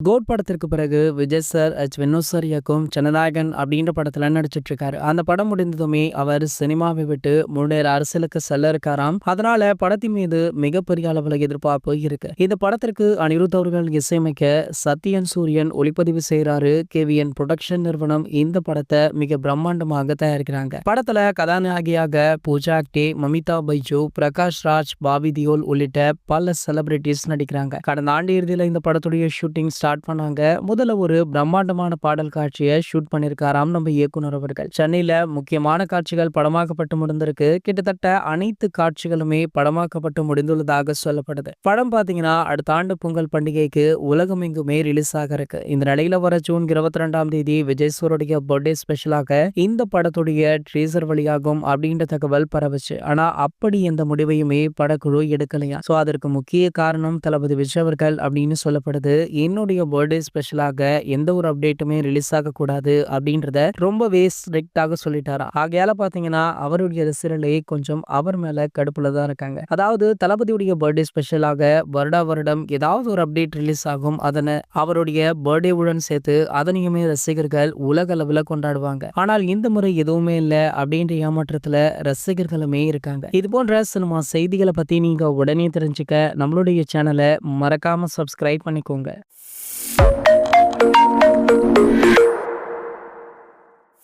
Code படத்திற்கு பிறகு Vijay sir Vinod sir இயக்கும் ஜனநாயகன் அப்படின்ற படத்துல நடிச்சிட்டு இருக்காரு. அந்த படம் முடிந்ததுமே அவர் சினிமாவை விட்டு முன்னேற அரசியலுக்கு செல்ல இருக்காராம். அதனால படத்தின் மீது மிகப்பெரிய அளவுல எதிர்பார்ப்பு இருக்கு. இந்த படத்திற்கு அனிருத் அவர்கள் இசையமைக்க சத்யன் சூரியன் ஒளிப்பதிவு செய்யறாரு. கேவிஎன் புரொடக்ஷன் நிறுவனம் இந்த படத்தை மிக பிரம்மாண்டமாக தயாரிக்கிறாங்க. படத்துல கதாநாயகியாக பூஜா ஆக்டே, மமிதா பைஜு, பிரகாஷ் ராஜ், பாபி தியோல் உள்ளிட்ட பல செலிபிரிட்டிஸ் நடிக்கிறாங்க. கடந்த ஆண்டு இறுதியில இந்த படத்துடைய ஷூட்டிங் ஸ்டார்ட் பண்ணாங்க. முதல்ல ஒரு பிரம்மாண்டமான பாடல் காட்சியை ஷூட் பண்ணிருக்காராம் நம்ம இயக்குனர் அவர்கள். சென்னையில முக்கியமான காட்சிகள் படமாக்கப்பட்டு முடிந்திருக்கு. கிட்டத்தட்ட அனைத்து காட்சிகளுமே படமாக்கப்பட்டு முடிந்துள்ளதாக சொல்லப்படுது. படம் பாத்தீங்கன்னா அடுத்த ஆண்டு பொங்கல் பண்டிகைக்கு உலகம் எங்குமே ரிலீஸ் ஆக இருக்கு. இந்த நிலையில வர ஜூன் 22 விஜய் சாருடைய பர்த்டே ஸ்பெஷலாக இந்த படத்துடைய ட்ரீசர் வழியாகும் அப்படின்ற தகவல் பரவுச்சு. ஆனா அப்படி எந்த முடிவையுமே படக்குழு எடுக்கலையா. சோ அதற்கு முக்கிய காரணம் தளபதி விஜய் அவர்கள் அப்படின்னு சொல்லப்படுது. என்னுடைய பர்த்டே ஸ்பெஷலாக எந்த ஒரு அப்டேட்டுமே ரிலீஸ் ஆகக்கூடாது அப்படின்றத ரொம்பவே ஸ்ட்ரிக்டாக சொல்லிட்டாரா. ஆகையால பாத்தீங்கன்னா அவருடைய ரசிகர்களே கொஞ்சம் அவர் மேல கடுப்புல தான் இருக்காங்க. அதாவது தளபதியுடைய பர்த்டே ஸ்பெஷலாக வருடம் ஏதாவது ஒரு அப்டேட் ரிலீஸ் ஆகும். அதனை அவருடைய பர்த்டே உடன் சேர்த்து அதனையுமே ரசிகர்கள் உலக அளவுல கொண்டாடுவாங்க. ஆனால் இந்த முறை எதுவுமே இல்ல அப்படின்ற ஏமாற்றத்துல ரசிகர்களுமே இருக்காங்க. இது போன்ற சினிமா செய்திகளை பத்தி நீங்க உடனே தெரிஞ்சுக்க நம்மளுடைய சேனலை மறக்காம சப்ஸ்கிரைப் பண்ணிக்கோங்க.